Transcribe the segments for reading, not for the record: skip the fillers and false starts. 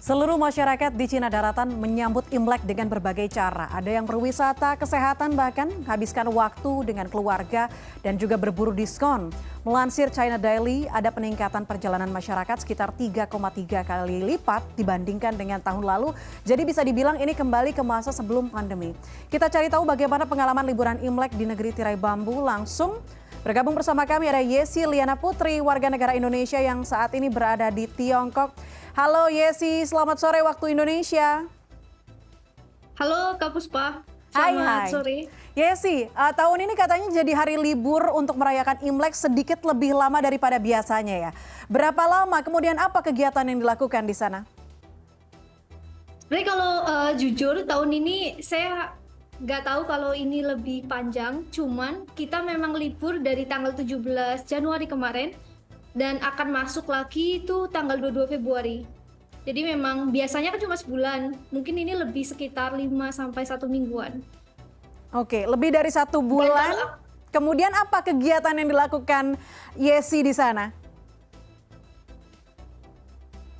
Seluruh masyarakat di Cina Daratan menyambut Imlek dengan berbagai cara. Ada yang berwisata, kesehatan, bahkan habiskan waktu dengan keluarga dan juga berburu diskon. Melansir China Daily, ada peningkatan perjalanan masyarakat sekitar 3,3 kali lipat dibandingkan dengan tahun lalu. Jadi bisa dibilang ini kembali ke masa sebelum pandemi. Kita cari tahu bagaimana pengalaman liburan Imlek di negeri tirai bambu langsung. Bergabung bersama kami ada Yesi Liana Putri, warga negara Indonesia yang saat ini berada di Tiongkok. Halo Yesi, selamat sore waktu Indonesia. Halo Kak Puspa, Hai, selamat hai. sore. Yesi, tahun ini katanya jadi hari libur untuk merayakan Imlek sedikit lebih lama daripada biasanya ya. Berapa lama, kemudian apa kegiatan yang dilakukan di sana? Sebenarnya kalau jujur tahun ini saya nggak tahu kalau ini lebih panjang, cuman kita memang libur dari tanggal 17 Januari kemarin dan akan masuk lagi itu tanggal 22 Februari. Jadi memang biasanya kan cuma sebulan, mungkin ini lebih sekitar 5 sampai 1 mingguan. Oke, lebih dari 1 bulan. Kemudian apa kegiatan yang dilakukan Yesi di sana?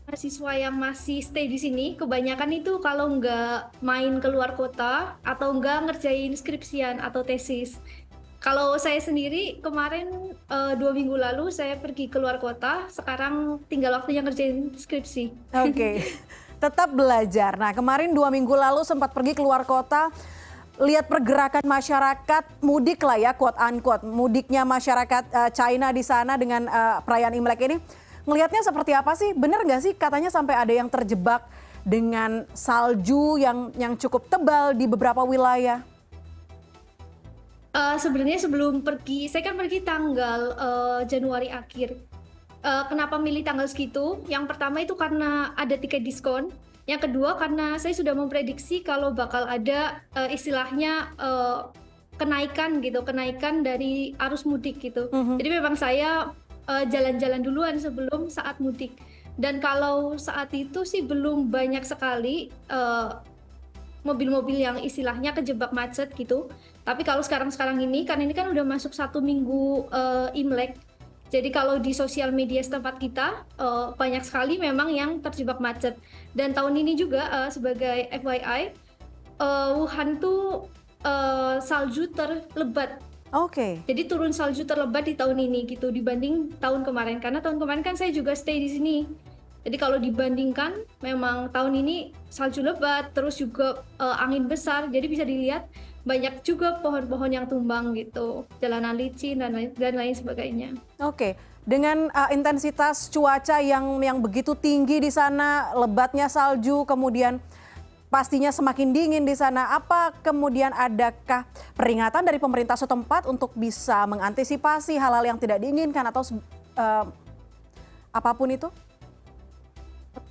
Mahasiswa yang masih stay di sini, kebanyakan itu kalau nggak main keluar kota atau nggak ngerjain skripsian atau tesis. Kalau saya sendiri kemarin 2 minggu lalu saya pergi keluar kota, sekarang tinggal waktunya ngerjain skripsi. Oke, tetap belajar. Nah, kemarin 2 minggu lalu sempat pergi keluar kota, lihat pergerakan masyarakat mudik lah ya, quote unquote, mudiknya masyarakat China di sana dengan perayaan Imlek ini. Ngelihatnya seperti apa sih? Bener nggak sih katanya sampai ada yang terjebak dengan salju yang cukup tebal di beberapa wilayah? Sebenarnya sebelum pergi, saya kan pergi tanggal Januari akhir. Kenapa milih tanggal segitu? Yang pertama itu karena ada tiket diskon. Yang kedua karena saya sudah memprediksi kalau bakal ada istilahnya kenaikan gitu, kenaikan dari arus mudik gitu. Jadi memang saya jalan-jalan duluan sebelum saat mudik. Dan kalau saat itu sih belum banyak sekali mobil-mobil yang istilahnya kejebak macet gitu. Tapi kalau sekarang ini, kan ini kan udah masuk 1 minggu Imlek. Jadi kalau di sosial media setempat kita, banyak sekali memang yang terjebak macet. Dan tahun ini juga sebagai FYI, Wuhan tuh salju terlebat. Oke. Jadi turun salju terlebat di tahun ini gitu dibanding tahun kemarin. Karena tahun kemarin kan saya juga stay di sini. Jadi kalau dibandingkan memang tahun ini salju lebat, terus juga angin besar. Jadi bisa dilihat banyak juga pohon-pohon yang tumbang gitu, jalanan licin dan lain sebagainya. Oke, dengan intensitas cuaca yang begitu tinggi di sana, lebatnya salju, kemudian pastinya semakin dingin di sana. Apa kemudian adakah peringatan dari pemerintah setempat untuk bisa mengantisipasi hal-hal yang tidak diinginkan atau apapun itu?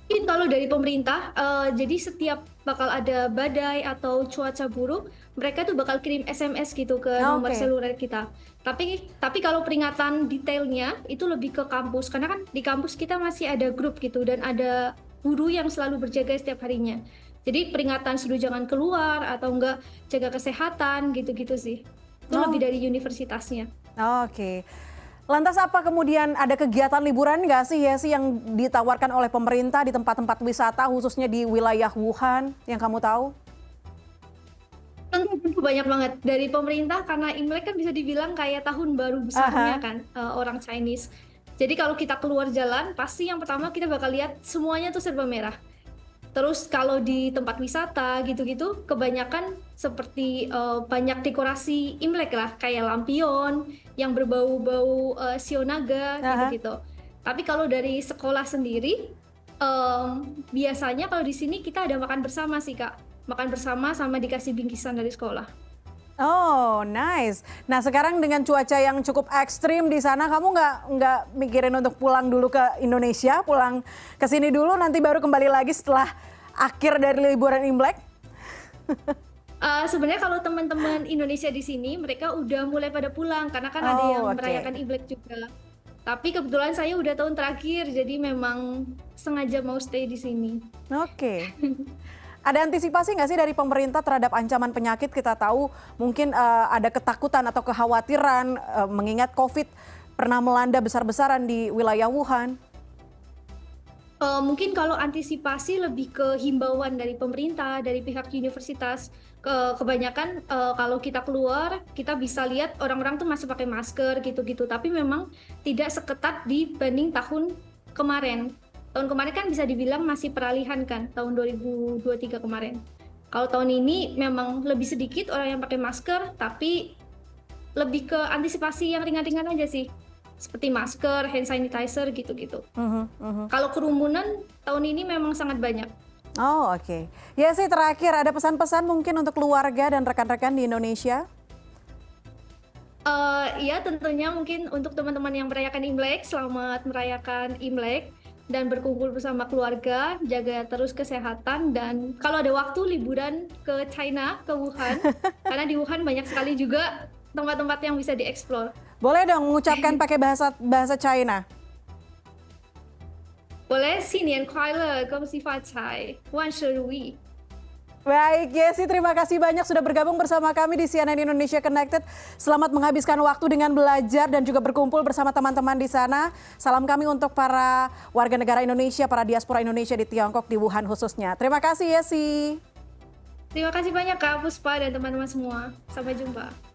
Mungkin kalau dari pemerintah, jadi setiap bakal ada badai atau cuaca buruk, mereka tuh bakal kirim SMS gitu ke nomor Oke. seluler kita. Tapi kalau peringatan detailnya itu lebih ke kampus, karena kan di kampus kita masih ada grup gitu dan ada guru yang selalu berjaga setiap harinya. Jadi peringatan suruh jangan keluar atau enggak jaga kesehatan gitu-gitu sih. Itu lebih dari universitasnya. Oke. Lantas apa kemudian ada kegiatan liburan nggak sih Yesi yang ditawarkan oleh pemerintah di tempat-tempat wisata khususnya di wilayah Wuhan yang kamu tahu? Tentu banyak banget dari pemerintah karena Imlek kan bisa dibilang kayak tahun baru besarnya Aha. kan orang Chinese. Jadi kalau kita keluar jalan pasti yang pertama kita bakal lihat semuanya tuh serba merah. Terus kalau di tempat wisata gitu-gitu kebanyakan seperti banyak dekorasi Imlek lah kayak lampion yang berbau-bau shio naga Aha. gitu-gitu. Tapi kalau dari sekolah sendiri biasanya kalau di sini kita ada makan bersama sih Kak. Makan bersama sama dikasih bingkisan dari sekolah. Oh, nice. Nah, sekarang dengan cuaca yang cukup ekstrim di sana, kamu nggak mikirin untuk pulang dulu ke Indonesia, pulang ke sini dulu, nanti baru kembali lagi setelah akhir dari liburan Imlek? Sebenarnya kalau teman-teman Indonesia di sini mereka udah mulai pada pulang karena kan ada yang Oh, oke. merayakan Imlek juga. Tapi kebetulan saya udah tahun terakhir jadi memang sengaja mau stay di sini. Oke. Ada antisipasi nggak sih dari pemerintah terhadap ancaman penyakit? Kita tahu mungkin ada ketakutan atau kekhawatiran mengingat COVID pernah melanda besar-besaran di wilayah Wuhan. Mungkin kalau antisipasi lebih ke himbauan dari pemerintah, dari pihak universitas. Kebanyakan kalau kita keluar, kita bisa lihat orang-orang tuh masih pakai masker gitu-gitu. Tapi memang tidak seketat dibanding tahun kemarin. Tahun kemarin kan bisa dibilang masih peralihan kan, tahun 2023 kemarin. Kalau tahun ini memang lebih sedikit orang yang pakai masker, tapi lebih ke antisipasi yang ringan-ringan aja sih. Seperti masker, hand sanitizer gitu-gitu. Kalau kerumunan tahun ini memang sangat banyak. Oh, oke. Ya sih, terakhir ada pesan-pesan mungkin untuk keluarga dan rekan-rekan di Indonesia? Iya, tentunya mungkin untuk teman-teman yang merayakan Imlek, selamat merayakan Imlek dan berkumpul bersama keluarga, jaga terus kesehatan dan kalau ada waktu liburan ke China, ke Wuhan, karena di Wuhan banyak sekali juga tempat-tempat yang bisa dieksplor. Boleh dong mengucapkan pakai bahasa China? 我来新年快乐，恭喜发财，万事如意。Baik, Yesi, terima kasih banyak sudah bergabung bersama kami di CNN Indonesia Connected. Selamat menghabiskan waktu dengan belajar dan juga berkumpul bersama teman-teman di sana. Salam kami untuk para warga negara Indonesia, para diaspora Indonesia di Tiongkok, di Wuhan khususnya. Terima kasih, Yesi. Terima kasih banyak Kak Puspa dan teman-teman semua. Sampai jumpa.